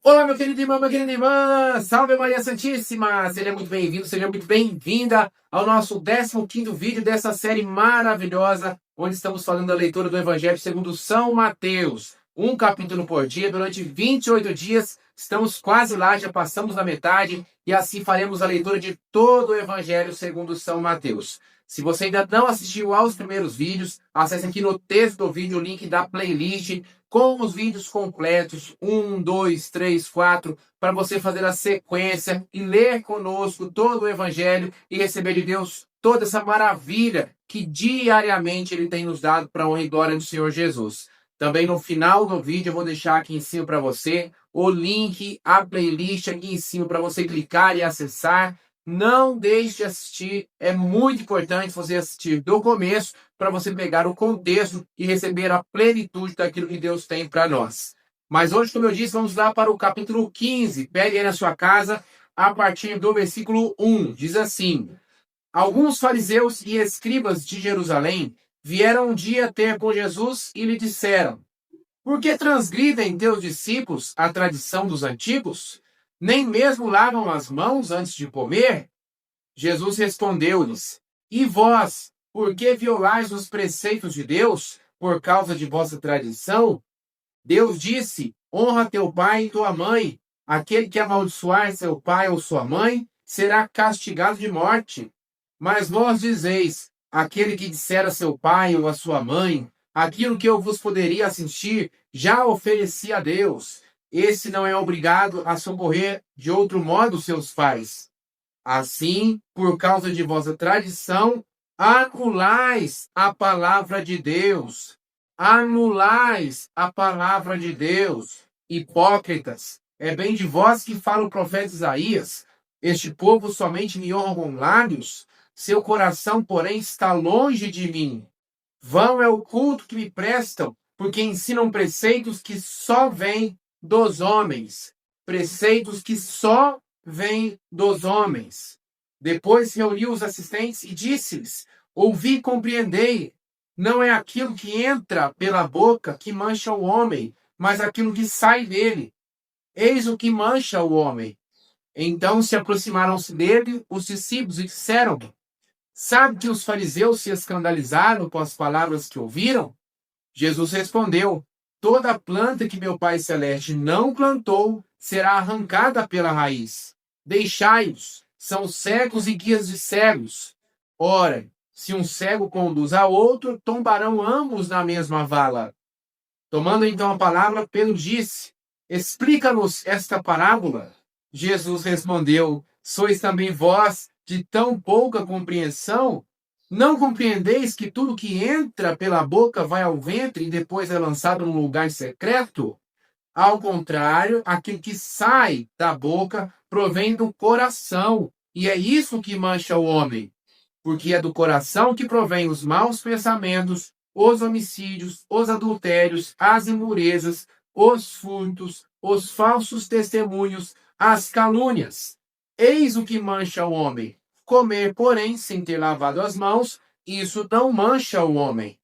Olá, meu querido irmão, minha querida irmã! Salve Maria Santíssima! Seja muito bem-vindo, seja muito bem-vinda ao nosso 15º vídeo dessa série maravilhosa, onde estamos falando da leitura do Evangelho segundo São Mateus. Um capítulo por dia, durante 28 dias, estamos quase lá, já passamos da metade, e assim faremos a leitura de todo o Evangelho segundo São Mateus. Se você ainda não assistiu aos primeiros vídeos, acesse aqui no texto do vídeo o link da playlist com os vídeos completos, 1, 2, 3, 4, para você fazer a sequência e ler conosco todo o Evangelho e receber de Deus toda essa maravilha que diariamente Ele tem nos dado para a honra e glória do Senhor Jesus. Também no final do vídeo eu vou deixar aqui em cima para você o link, a playlist aqui em cima para você clicar e acessar. Não deixe de assistir, é muito importante você assistir do começo para você pegar o contexto e receber a plenitude daquilo que Deus tem para nós. Mas hoje, como eu disse, vamos lá para o capítulo 15. Pegue aí na sua casa, a partir do versículo 1. Diz assim: Alguns fariseus e escribas de Jerusalém vieram um dia ter com Jesus e lhe disseram: Por que transgridem teus discípulos a tradição dos antigos? Nem mesmo lavam as mãos antes de comer? Jesus respondeu-lhes: E vós, por que violais os preceitos de Deus por causa de vossa tradição? Deus disse: Honra teu pai e tua mãe. Aquele que amaldiçoar seu pai ou sua mãe será castigado de morte. Mas vós dizeis: Aquele que disser a seu pai ou a sua mãe, aquilo que eu vos poderia assistir, já ofereci a Deus. Esse não é obrigado a socorrer de outro modo seus pais. Assim, por causa de vossa tradição, anulais a palavra de Deus. Anulais a palavra de Deus. Hipócritas, é bem de vós que fala o profeta Isaías. Este povo somente me honra com lábios, seu coração, porém, está longe de mim. Vão é o culto que me prestam, porque ensinam preceitos que só vêm dos homens. Preceitos que só vêm dos homens. Depois reuniu os assistentes e disse-lhes: Ouvi e compreendei. Não é aquilo que entra pela boca que mancha o homem, mas aquilo que sai dele. Eis o que mancha o homem. Então se aproximaram-se dele os discípulos e disseram: Sabe que os fariseus se escandalizaram com as palavras que ouviram? Jesus respondeu: Toda planta que meu Pai Celeste não plantou será arrancada pela raiz. Deixai-os, são cegos e guias de cegos. Ora, se um cego conduz a outro, tombarão ambos na mesma vala. Tomando então a palavra, Pedro disse: Explica-nos esta parábola. Jesus respondeu: Sois também vós de tão pouca compreensão? Não compreendeis que tudo que entra pela boca vai ao ventre e depois é lançado num lugar secreto? Ao contrário, aquilo que sai da boca provém do coração, e é isso que mancha o homem. Porque é do coração que provém os maus pensamentos, os homicídios, os adultérios, as impurezas, os furtos, os falsos testemunhos, as calúnias. Eis o que mancha o homem. Comer, porém, sem ter lavado as mãos, isso não mancha o homem.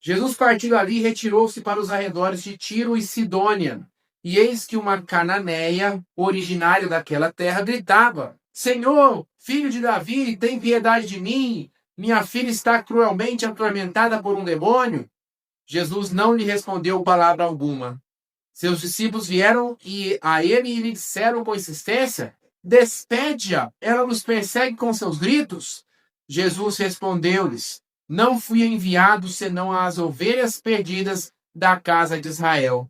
Jesus partiu ali e retirou-se para os arredores de Tiro e Sidônia. E eis que uma cananeia, originária daquela terra, gritava: Senhor, filho de Davi, tem piedade de mim. Minha filha está cruelmente atormentada por um demônio. Jesus não lhe respondeu palavra alguma. Seus discípulos vieram a ele e lhe disseram com insistência: Despede-a, ela nos persegue com seus gritos. Jesus respondeu-lhes: Não fui enviado senão às ovelhas perdidas da casa de Israel.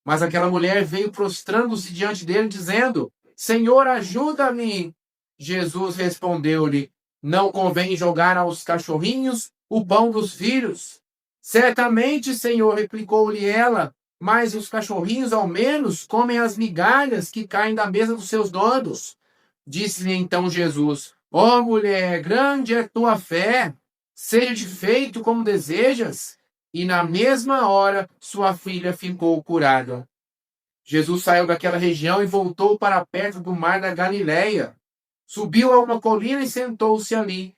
Mas aquela mulher veio prostrando-se diante dele, dizendo: Senhor, ajuda-me. Jesus respondeu-lhe: Não convém jogar aos cachorrinhos o pão dos filhos. Certamente, Senhor, replicou-lhe ela, mas os cachorrinhos, ao menos, comem as migalhas que caem da mesa dos seus donos. Disse-lhe então Jesus: Ó mulher, grande é tua fé, seja-te feito como desejas. E na mesma hora sua filha ficou curada. Jesus saiu daquela região e voltou para perto do mar da Galileia. Subiu a uma colina e sentou-se ali.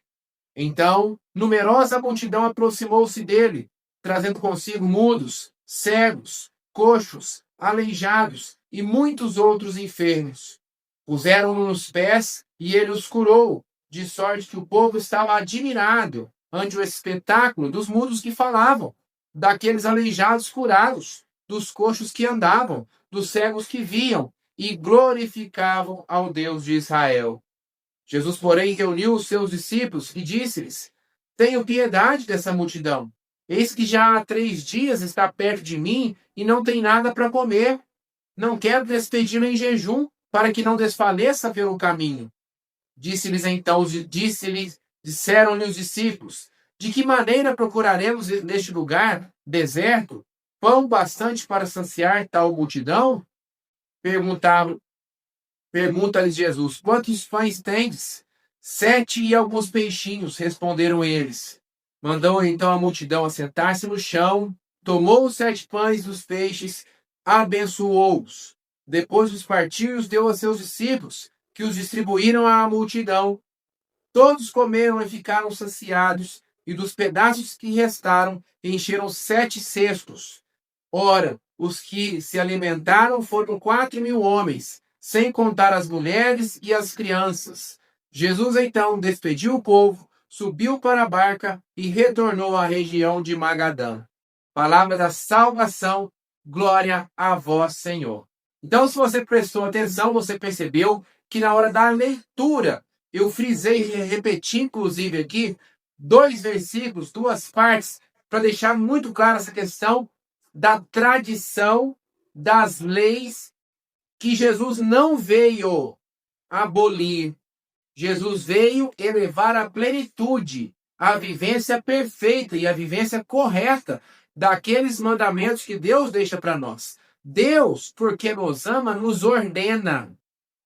Então, numerosa multidão aproximou-se dele, trazendo consigo mudos, cegos, coxos, aleijados, e muitos outros enfermos. Puseram-no nos pés e ele os curou, de sorte que o povo estava admirado ante o espetáculo dos mudos que falavam, daqueles aleijados curados, dos coxos que andavam, dos cegos que viam, e glorificavam ao Deus de Israel. Jesus, porém, reuniu os seus discípulos e disse-lhes: Tenho piedade dessa multidão. Eis que já há 3 dias está perto de mim e não tem nada para comer. Não quero despedi-lo em jejum, para que não desfaleça pelo caminho. Disseram-lhe os discípulos: De que maneira procuraremos neste lugar deserto pão bastante para saciar tal multidão? Pergunta-lhes Jesus: Quantos pães tendes? 7 e alguns peixinhos, responderam eles. Mandou então a multidão assentar-se no chão, tomou os 7 pães e os peixes, abençoou-os. Depois os partiu e os deu a seus discípulos, que os distribuíram à multidão. Todos comeram e ficaram saciados, e dos pedaços que restaram encheram 7 cestos. Ora, os que se alimentaram foram 4.000 homens, sem contar as mulheres e as crianças. Jesus então despediu o povo, subiu para a barca e retornou à região de Magadã. Palavra da salvação, glória a vós, Senhor. Então, se você prestou atenção, você percebeu que na hora da leitura, eu frisei e repeti, inclusive, aqui, 2 versículos, 2 partes, para deixar muito clara essa questão da tradição, das leis, que Jesus não veio abolir. Jesus veio elevar à plenitude, a vivência perfeita e a vivência correta daqueles mandamentos que Deus deixa para nós. Deus, porque nos ama, nos ordena.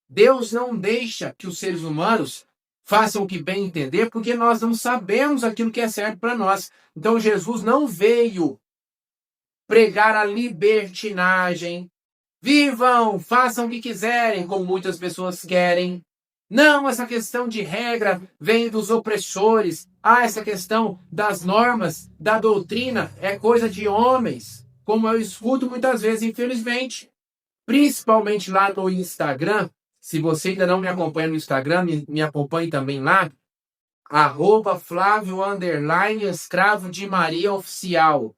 Deus não deixa que os seres humanos façam o que bem entender, porque nós não sabemos aquilo que é certo para nós. Então Jesus não veio pregar a libertinagem. Vivam, façam o que quiserem, como muitas pessoas querem. Não, essa questão de regra vem dos opressores. Essa questão das normas, da doutrina, é coisa de homens. Como eu escuto muitas vezes, infelizmente. Principalmente lá no Instagram. Se você ainda não me acompanha no Instagram, me acompanhe também lá. @Flávio _escravo de Maria oficial.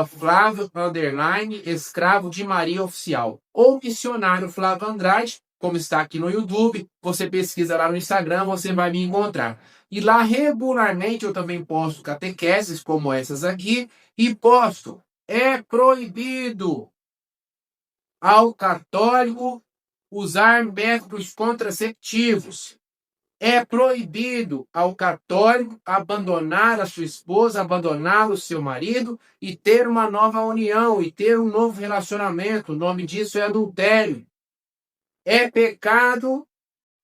@Flávio _escravo de Maria oficial. Ou missionário Flávio Andrade, como está aqui no YouTube. Você pesquisa lá no Instagram, você vai me encontrar. E lá regularmente eu também posto catequeses como essas aqui. E posto: é proibido ao católico usar métodos contraceptivos. É proibido ao católico abandonar a sua esposa, abandonar o seu marido e ter uma nova união e ter um novo relacionamento. O nome disso é adultério. É pecado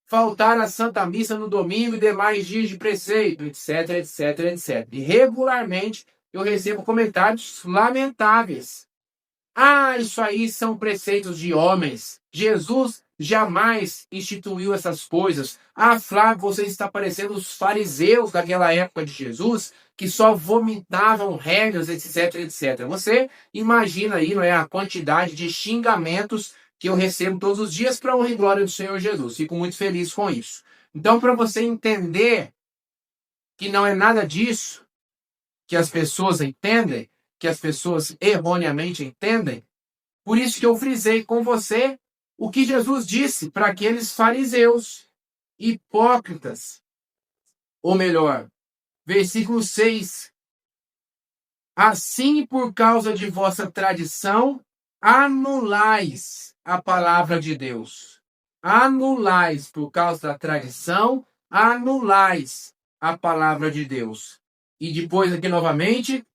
faltar à Santa Missa no domingo e demais dias de preceito, etc, etc, etc. E regularmente eu recebo comentários lamentáveis. Isso aí são preceitos de homens. Jesus jamais instituiu essas coisas. Flávio, você está parecendo os fariseus daquela época de Jesus, que só vomitavam regras, etc, etc. Você imagina aí, não é, a quantidade de xingamentos que eu recebo todos os dias para a honra e glória do Senhor Jesus. Fico muito feliz com isso. Então, para você entender que não é nada disso que as pessoas entendem, que as pessoas erroneamente entendem, por isso que eu frisei com você o que Jesus disse para aqueles fariseus hipócritas. Ou melhor, versículo 6. Assim, por causa de vossa tradição, anulais a palavra de Deus. Anulais, por causa da tradição, anulais a palavra de Deus. E depois aqui novamente,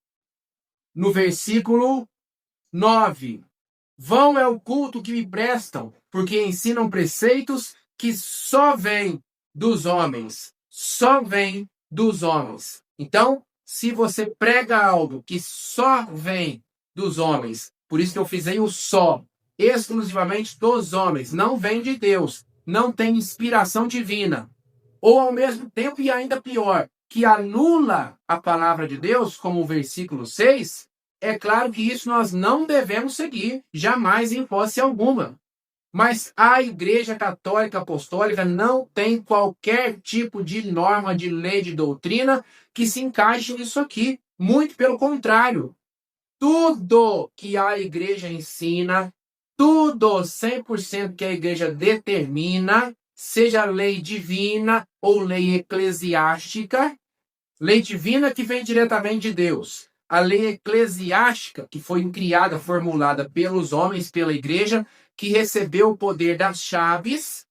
no versículo 9. Vão é o culto que me prestam, porque ensinam preceitos que só vêm dos homens. Só vêm dos homens. Então, se você prega algo que só vem dos homens, por isso que eu frisei o só, exclusivamente dos homens, não vem de Deus, não tem inspiração divina, ou ao mesmo tempo, e ainda pior, que anula a palavra de Deus, como o versículo 6, É claro que isso nós não devemos seguir, jamais em hipótese alguma. Mas a Igreja Católica Apostólica não tem qualquer tipo de norma, de lei, de doutrina que se encaixe nisso aqui. Muito pelo contrário. Tudo que a Igreja ensina, tudo 100% que a Igreja determina, seja lei divina ou lei eclesiástica, lei divina que vem diretamente de Deus, a lei eclesiástica que foi criada, formulada pelos homens, pela Igreja, que recebeu o poder das chaves.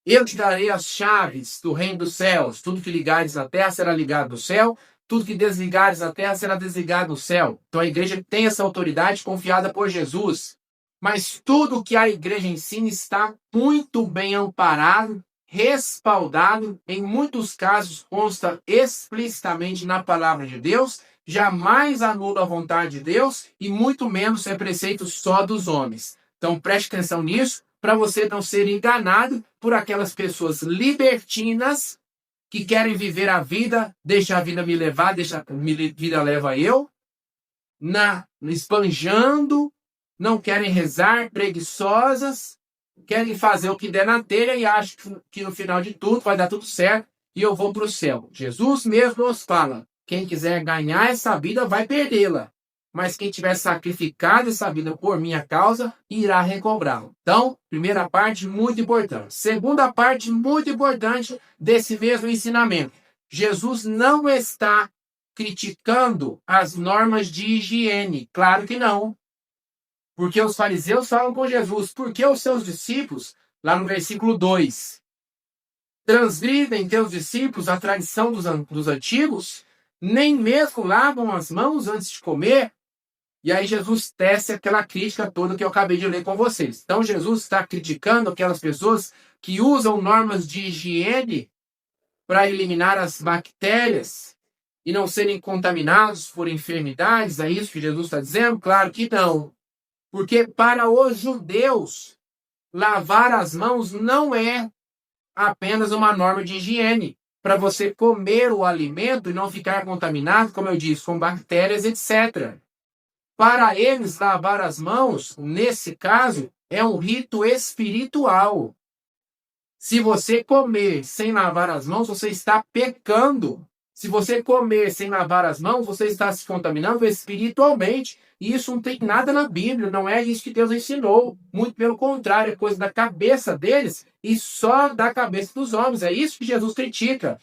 Eu te darei as chaves do reino dos céus. Tudo que ligares na terra será ligado no céu. Tudo que desligares na terra será desligado no céu. Então a igreja tem essa autoridade confiada por Jesus. Mas tudo que a igreja ensina está muito bem amparado, respaldado. Em muitos casos consta explicitamente na palavra de Deus. Jamais anula a vontade de Deus e muito menos é preceito só dos homens. Então preste atenção nisso, para você não ser enganado por aquelas pessoas libertinas que querem viver a vida, deixa a vida me levar, deixa a vida leva eu, esbanjando, não querem rezar, preguiçosas, querem fazer o que der na telha e acham que no final de tudo vai dar tudo certo e eu vou para o céu. Jesus mesmo nos fala, quem quiser ganhar essa vida vai perdê-la. Mas quem tiver sacrificado essa vida por minha causa, irá recobrá-la. Então, primeira parte, muito importante. Segunda parte, muito importante desse mesmo ensinamento. Jesus não está criticando as normas de higiene. Claro que não. Porque os fariseus falam com Jesus, porque os seus discípulos, lá no versículo 2, transgridem teus discípulos a tradição dos antigos, nem mesmo lavam as mãos antes de comer. E aí Jesus tece aquela crítica toda que eu acabei de ler com vocês. Então Jesus está criticando aquelas pessoas que usam normas de higiene para eliminar as bactérias e não serem contaminados por enfermidades. É isso que Jesus está dizendo? Claro que não. Porque para os judeus, lavar as mãos não é apenas uma norma de higiene. Para você comer o alimento e não ficar contaminado, como eu disse, com bactérias, etc. Para eles, lavar as mãos, nesse caso, é um rito espiritual. Se você comer sem lavar as mãos, você está pecando. Se você comer sem lavar as mãos, você está se contaminando espiritualmente. E isso não tem nada na Bíblia, não é isso que Deus ensinou. Muito pelo contrário, é coisa da cabeça deles e só da cabeça dos homens. É isso que Jesus critica.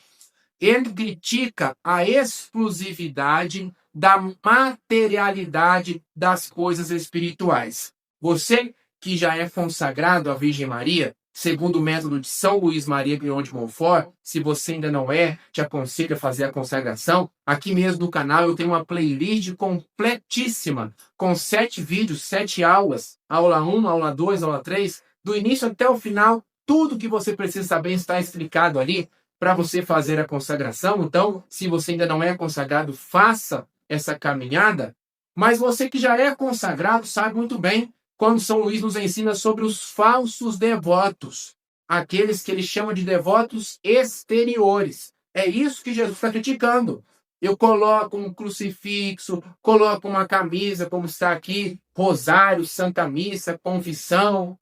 Ele critica a exclusividade da materialidade das coisas espirituais. Você que já é consagrado à Virgem Maria, segundo o método de São Luís Maria Grião de Montfort, se você ainda não é, te aconselho a fazer a consagração. Aqui mesmo no canal eu tenho uma playlist completíssima, com 7 vídeos, 7 aulas, aula 1, aula 2, aula 3, do início até o final, tudo que você precisa saber está explicado ali para você fazer a consagração. Então, se você ainda não é consagrado, faça essa caminhada. Mas você que já é consagrado sabe muito bem quando São Luís nos ensina sobre os falsos devotos, aqueles que ele chama de devotos exteriores. É isso que Jesus está criticando. Eu coloco um crucifixo, coloco uma camisa, como está aqui, rosário, Santa Missa, confissão,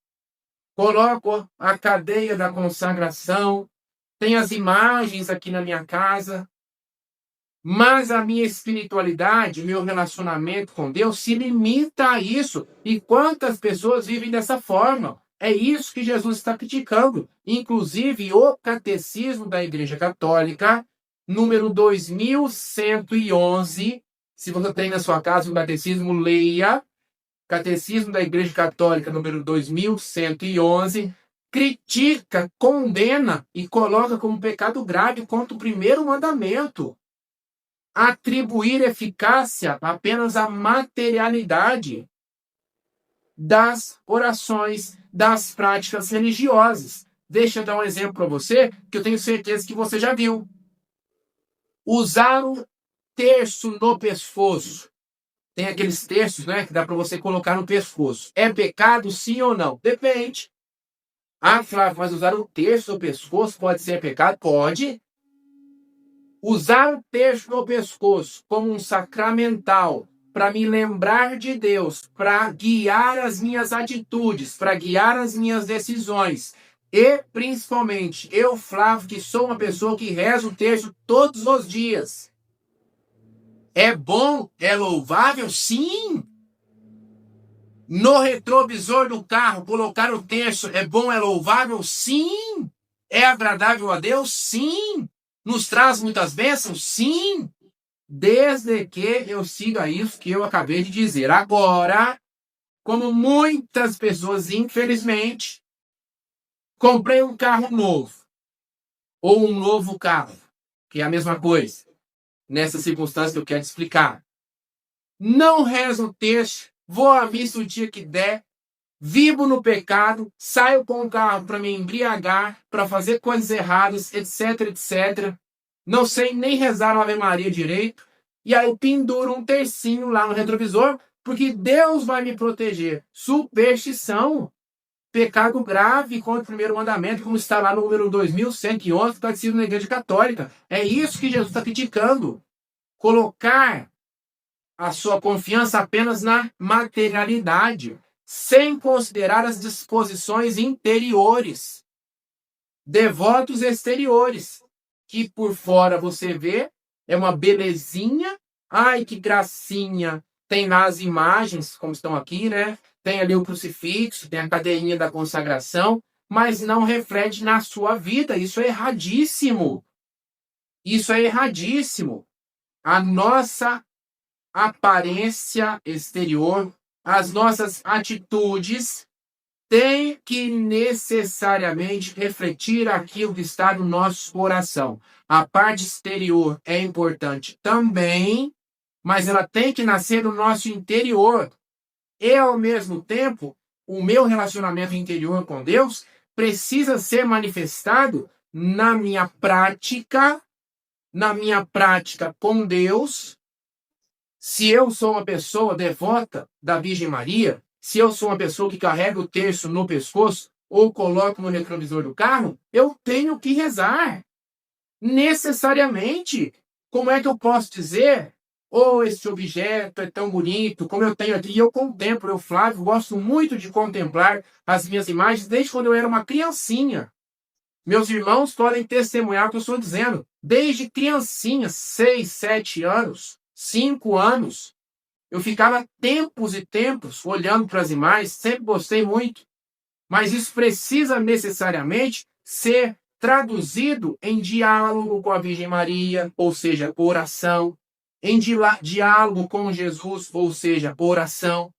coloco a cadeia da consagração, tem as imagens aqui na minha casa, mas a minha espiritualidade, meu relacionamento com Deus se limita a isso. E quantas pessoas vivem dessa forma? É isso que Jesus está criticando. Inclusive, o Catecismo da Igreja Católica, número 2111, se você tem na sua casa um catecismo, leia. Catecismo da Igreja Católica, número 2111, critica, condena e coloca como pecado grave contra o primeiro mandamento. Atribuir eficácia apenas à materialidade das orações, das práticas religiosas. Deixa eu dar um exemplo para você, que eu tenho certeza que você já viu. Usar o terço no pescoço. Tem aqueles terços, né, que dá para você colocar no pescoço. É pecado, sim ou não? Depende. Ah, Flávio, mas usar o terço no pescoço pode ser pecado? Pode. Usar o terço no pescoço como um sacramental para me lembrar de Deus, para guiar as minhas atitudes, para guiar as minhas decisões. E, principalmente, eu, Flávio, que sou uma pessoa que reza o terço todos os dias. É bom? É louvável? Sim! No retrovisor do carro, colocar o terço é bom, é louvável? Sim! É agradável a Deus? Sim! Nos traz muitas bênçãos? Sim! Desde que eu siga isso que eu acabei de dizer. Agora, como muitas pessoas, infelizmente, comprei um carro novo, ou um novo carro, que é a mesma coisa, nessa circunstância que eu quero explicar. Não rezo o terço, vou à missa o dia que der, vivo no pecado, saio com o carro para me embriagar, para fazer coisas erradas, etc, etc. Não sei nem rezar a Ave Maria direito, e aí penduro um tercinho lá no retrovisor, porque Deus vai me proteger. Superstição. Pecado grave contra o primeiro mandamento, como está lá no número 2111, que está escrito na Igreja Católica. É isso que Jesus está criticando. Colocar a sua confiança apenas na materialidade, sem considerar as disposições interiores. Devotos exteriores, que por fora você vê, é uma belezinha. Ai, que gracinha. Tem lá as imagens, como estão aqui, né? Tem ali o crucifixo, tem a cadeirinha da consagração, mas não reflete na sua vida. Isso é erradíssimo. Isso é erradíssimo. A nossa aparência exterior, as nossas atitudes têm que necessariamente refletir aquilo que está no nosso coração. A parte exterior é importante também, mas ela tem que nascer do nosso interior. E, ao mesmo tempo, o meu relacionamento interior com Deus precisa ser manifestado na minha prática com Deus. Se eu sou uma pessoa devota da Virgem Maria, se eu sou uma pessoa que carrega o terço no pescoço ou coloco no retrovisor do carro, eu tenho que rezar. Necessariamente. Como é que eu posso dizer? Esse objeto é tão bonito, como eu tenho aqui, e eu contemplo, eu, Flávio, gosto muito de contemplar as minhas imagens desde quando eu era uma criancinha. Meus irmãos podem testemunhar o que eu estou dizendo. Desde criancinha, 6, 7 anos, 5 anos, eu ficava tempos e tempos olhando para as imagens, sempre gostei muito. Mas isso precisa necessariamente ser traduzido em diálogo com a Virgem Maria, ou seja, oração. Em diálogo com Jesus, ou seja, oração.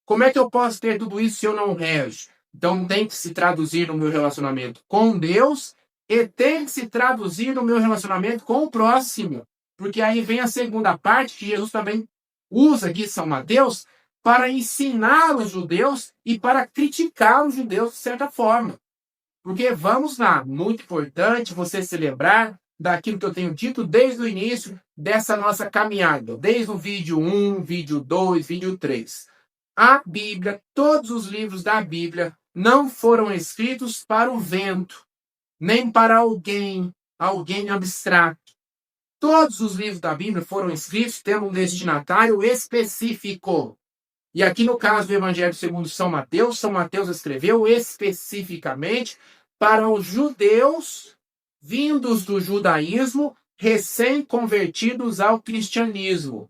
Como é que eu posso ter tudo isso se eu não rezo? Então tem que se traduzir no meu relacionamento com Deus e tem que se traduzir no meu relacionamento com o próximo. Porque aí vem a segunda parte que Jesus também usa aqui, São Mateus, para ensinar os judeus e para criticar os judeus de certa forma. Porque vamos lá, muito importante você se lembrar daquilo que eu tenho dito desde o início dessa nossa caminhada, desde o vídeo 1, vídeo 2, vídeo 3. A Bíblia, todos os livros da Bíblia não foram escritos para o vento, nem para alguém abstrato. Todos os livros da Bíblia foram escritos tendo um destinatário específico. E aqui no caso do Evangelho segundo São Mateus escreveu especificamente para os judeus vindos do judaísmo, recém-convertidos ao cristianismo.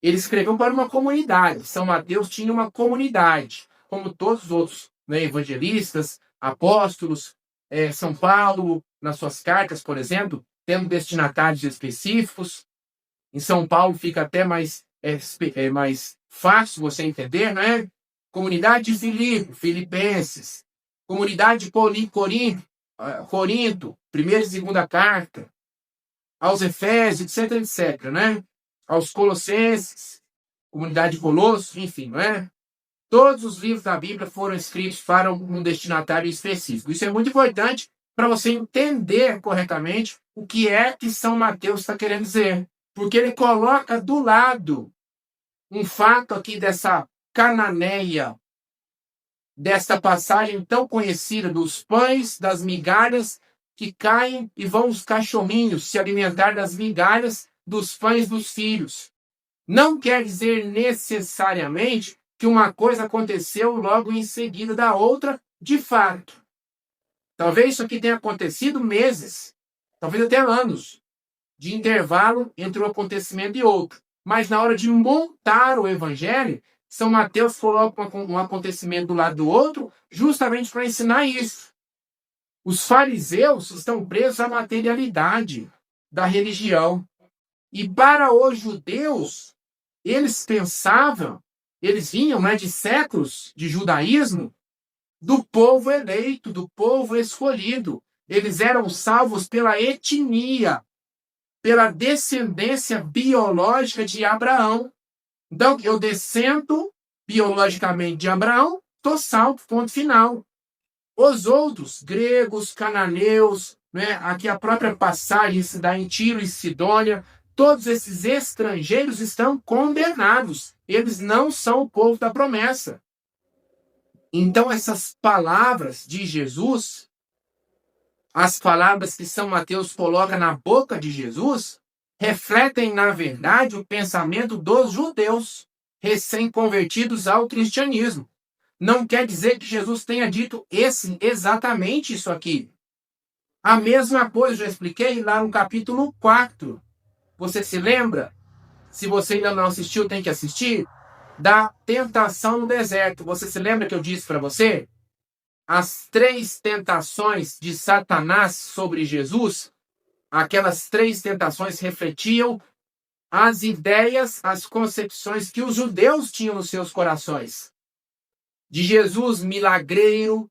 Ele escreveu para uma comunidade. São Mateus tinha uma comunidade, como todos os outros, né, evangelistas, apóstolos, São Paulo, nas suas cartas, por exemplo, tendo destinatários específicos. Em São Paulo fica até mais fácil você entender, não é? Comunidade de Filipe, Filipenses. Comunidade de Corinto, primeira e segunda carta. Aos Efésios, etc, etc, né? Aos Colossenses, comunidade de Colossos, enfim, não é? Todos os livros da Bíblia foram escritos para um destinatário específico. Isso é muito importante para você entender corretamente o que é que São Mateus está querendo dizer. Porque ele coloca do lado um fato aqui dessa Cananeia, desta passagem tão conhecida dos pães, das migalhas que caem e vão os cachorrinhos se alimentar das migalhas dos pães dos filhos. Não quer dizer necessariamente que uma coisa aconteceu logo em seguida da outra, de fato. Talvez isso aqui tenha acontecido meses, talvez até anos, de intervalo entre um acontecimento e outro. Mas na hora de montar o evangelho, São Mateus coloca um acontecimento do lado do outro, justamente para ensinar isso. Os fariseus estão presos à materialidade da religião. E para os judeus, eles pensavam, eles vinham, né, de séculos de judaísmo, do povo eleito, do povo escolhido. Eles eram salvos pela etnia, pela descendência biológica de Abraão. Então, eu descendo biologicamente de Abraão, estou salvo, ponto final. Os outros, gregos, cananeus, né, aqui a própria passagem se dá em Tiro e Sidônia, todos esses estrangeiros estão condenados. Eles não são o povo da promessa. Então, essas palavras de Jesus, as palavras que São Mateus coloca na boca de Jesus, refletem, na verdade, o pensamento dos judeus recém-convertidos ao cristianismo. Não quer dizer que Jesus tenha dito exatamente isso aqui. A mesma coisa eu já expliquei lá no capítulo 4. Você se lembra? Se você ainda não assistiu, tem que assistir. Da tentação no deserto. Você se lembra que eu disse para você? As 3 tentações de Satanás sobre Jesus, aquelas 3 tentações refletiam as ideias, as concepções que os judeus tinham nos seus corações. De Jesus milagreiro,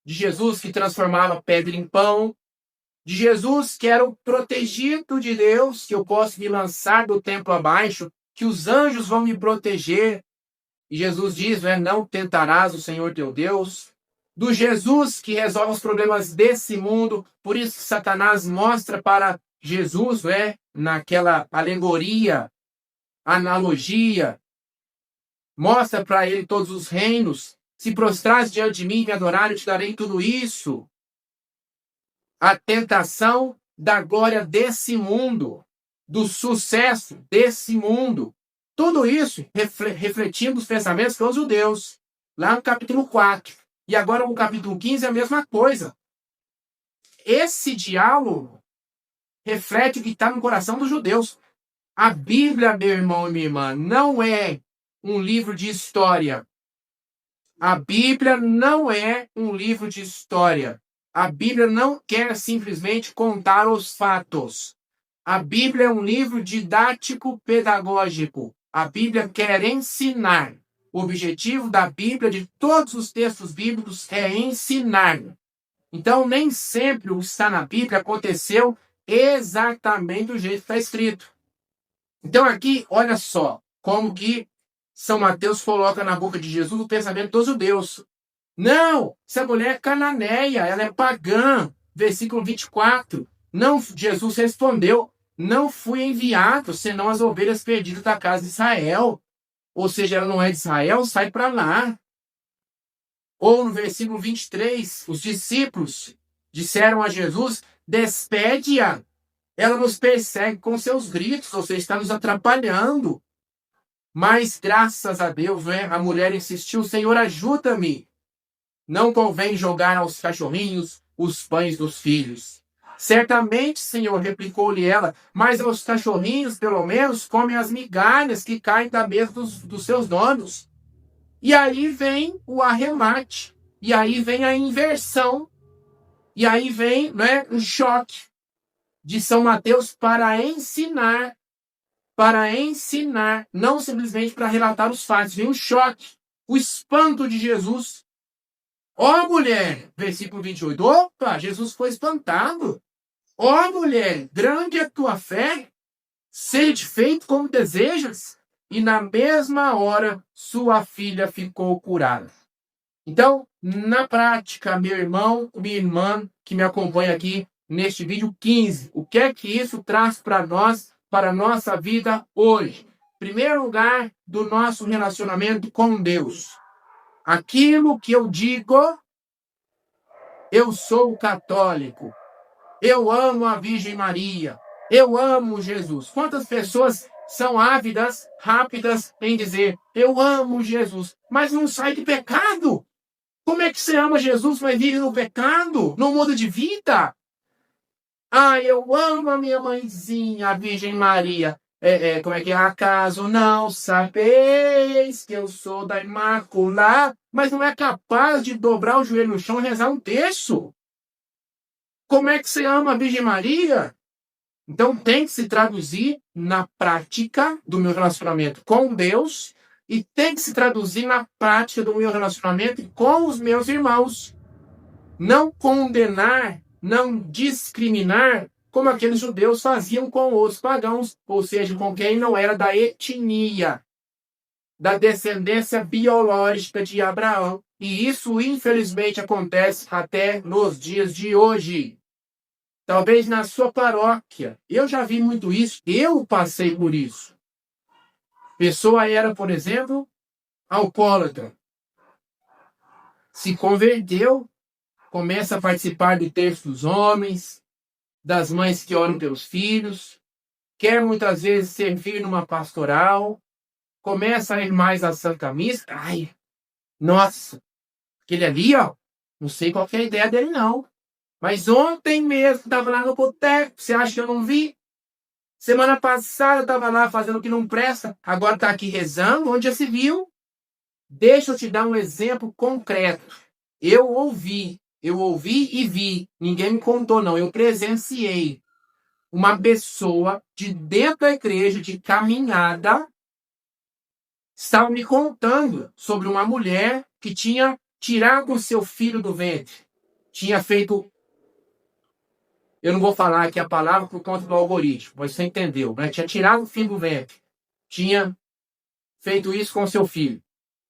de Jesus que transformava pedra em pão, de Jesus que era o protegido de Deus, que eu posso me lançar do templo abaixo, que os anjos vão me proteger. E Jesus diz, não tentarás o Senhor teu Deus. Do Jesus que resolve os problemas desse mundo, por isso que Satanás mostra para Jesus, naquela alegoria, analogia, mostra para ele todos os reinos. Se prostrares diante de mim e me adorar, eu te darei tudo isso. A tentação da glória desse mundo, do sucesso desse mundo. Tudo isso refletindo os pensamentos dos judeus, lá no capítulo 4. E agora no capítulo 15 é a mesma coisa. Esse diálogo reflete o que está no coração dos judeus. A Bíblia, meu irmão e minha irmã, não é um livro de história. A Bíblia não é um livro de história. A Bíblia não quer simplesmente contar os fatos. A Bíblia é um livro didático-pedagógico. A Bíblia quer ensinar. O objetivo da Bíblia, de todos os textos bíblicos, é ensinar. Então, nem sempre o que está na Bíblia aconteceu exatamente do jeito que está escrito. Então, aqui, olha só, como que São Mateus coloca na boca de Jesus o pensamento dos judeus. Não, essa mulher é cananeia, ela é pagã. Versículo 24. Não, Jesus respondeu, não fui enviado, senão as ovelhas perdidas da casa de Israel. Ou seja, ela não é de Israel, sai para lá. Ou no versículo 23, os discípulos disseram a Jesus, despede-a. Ela nos persegue com seus gritos, ou seja, está nos atrapalhando. Mas, graças a Deus, a mulher insistiu, Senhor, ajuda-me. Não convém jogar aos cachorrinhos os pães dos filhos. Certamente, Senhor, replicou-lhe ela, mas os cachorrinhos, pelo menos, comem as migalhas que caem da mesa dos seus donos. E aí vem o arremate. E aí vem a inversão. E aí vem o choque de São Mateus para ensinar. Para ensinar, não simplesmente para relatar os fatos. Vem o choque, o espanto de Jesus. Ó mulher, versículo 28. Opa, Jesus foi espantado. Ó mulher, grande é a tua fé, seja feito como desejas. E na mesma hora, sua filha ficou curada. Então, na prática, meu irmão, minha irmã, que me acompanha aqui neste vídeo 15, o que é que isso traz para nós, para a nossa vida hoje? Em primeiro lugar, do nosso relacionamento com Deus. Aquilo que eu digo, eu sou católico, eu amo a Virgem Maria, eu amo Jesus. Quantas pessoas são ávidas, rápidas em dizer, eu amo Jesus, mas não sai de pecado. Como é que você ama Jesus, mas vive no pecado? Não muda de vida? Ah, eu amo a minha mãezinha, a Virgem Maria. Como é que é? Acaso não sabeis que eu sou da Imaculada, mas não é capaz de dobrar o joelho no chão e rezar um terço? Como é que você ama a Virgem Maria? Então tem que se traduzir na prática do meu relacionamento com Deus e tem que se traduzir na prática do meu relacionamento com os meus irmãos. Não condenar, não discriminar, como aqueles judeus faziam com os pagãos, ou seja, com quem não era da etnia, da descendência biológica de Abraão. E isso, infelizmente, acontece até nos dias de hoje. Talvez na sua paróquia. Eu já vi muito isso. Eu passei por isso. Pessoa era, por exemplo, alcoólatra. Se converteu, começa a participar do terço dos homens, das mães que oram pelos filhos, quer muitas vezes servir numa pastoral, começa a ir mais à Santa Missa. Ai, nossa, aquele ali, ó, não sei qual que é a ideia dele, não. Mas ontem mesmo estava lá no boteco, você acha que eu não vi? Semana passada estava lá fazendo o que não presta, agora está aqui rezando, onde já se viu? Deixa eu te dar um exemplo concreto. Eu ouvi e vi, ninguém me contou não, eu presenciei uma pessoa de dentro da igreja, de caminhada, estava me contando sobre uma mulher que tinha tirado o seu filho do ventre, tinha feito... Eu não vou falar aqui a palavra por conta do algoritmo, mas você entendeu, né? Tinha tirado o filho do ventre. Tinha feito isso com o seu filho.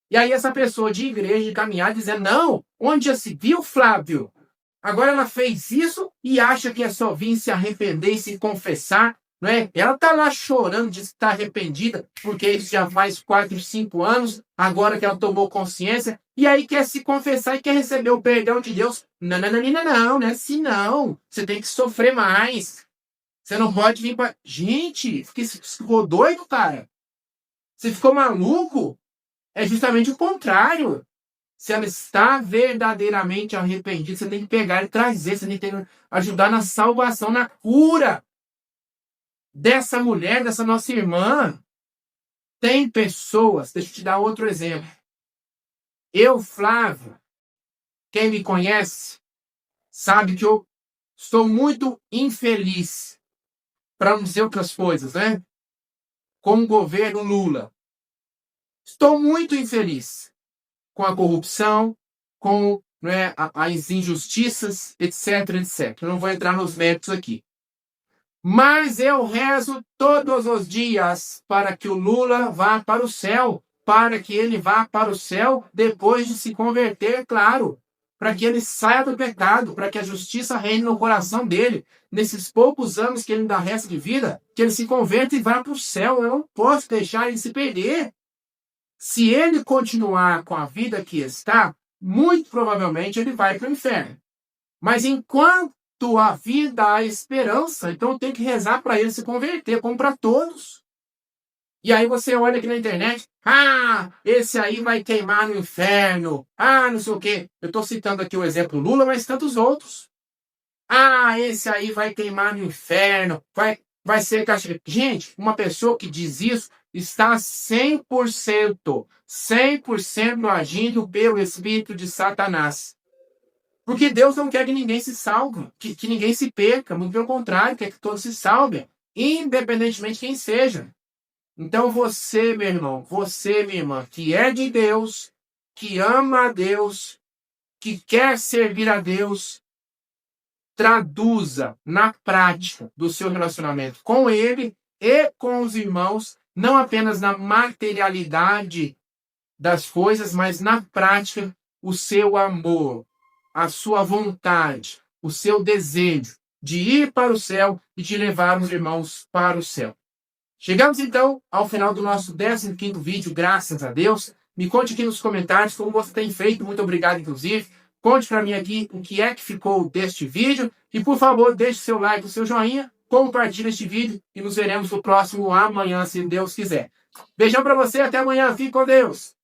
E aí essa pessoa de igreja, de caminhar, dizendo, não, onde já se viu, Flávio? Agora ela fez isso e acha que é só vir se arrepender e se confessar, não é? Ela está lá chorando de estar arrependida, porque isso já faz 4, 5 anos, agora que ela tomou consciência, e aí quer se confessar e quer receber o perdão de Deus. Não, não é assim não. Você tem que sofrer mais. Você não pode vir para... Gente, você ficou doido, cara? Você ficou maluco? É justamente o contrário. Se ela está verdadeiramente arrependida, você tem que pegar e trazer, você tem que ajudar na salvação, na cura dessa mulher, dessa nossa irmã. Tem pessoas, deixa eu te dar outro exemplo. Eu, Flávio, quem me conhece, sabe que eu estou muito infeliz, para não dizer outras coisas, né? Com o governo Lula. Estou muito infeliz com a corrupção, com, né, as injustiças, etc, etc. Eu não vou entrar nos méritos aqui. Mas eu rezo todos os dias para que o Lula vá para o céu, para que ele vá para o céu depois de se converter, claro, para que ele saia do pecado, para que a justiça reine no coração dele, nesses poucos anos que ele ainda resta de vida, que ele se converta e vá para o céu. Eu não posso deixar ele se perder. Se ele continuar com a vida que está, muito provavelmente ele vai para o inferno. Mas enquanto a vida, a esperança, então tem que rezar para ele se converter, como para todos. E aí você olha aqui na internet, esse aí vai queimar no inferno, não sei o quê. Eu estou citando aqui o exemplo Lula, mas tantos outros. Esse aí vai queimar no inferno, vai ser castigado. Gente, uma pessoa que diz isso está 100% agindo pelo espírito de Satanás. Porque Deus não quer que ninguém se salve, que ninguém se perca, muito pelo contrário, quer que todos se salvem, independentemente de quem seja. Então você, meu irmão, você, minha irmã, que é de Deus, que ama a Deus, que quer servir a Deus, traduza na prática do seu relacionamento com Ele e com os irmãos, não apenas na materialidade das coisas, mas na prática, o seu amor, a sua vontade, o seu desejo de ir para o céu e de levar os irmãos para o céu. Chegamos então ao final do nosso 15º vídeo, graças a Deus. Me conte aqui nos comentários como você tem feito, muito obrigado inclusive. Conte para mim aqui o que é que ficou deste vídeo e por favor deixe seu like, o seu joinha, compartilha este vídeo e nos veremos no próximo amanhã, se Deus quiser. Beijão para você, até amanhã, fique com Deus!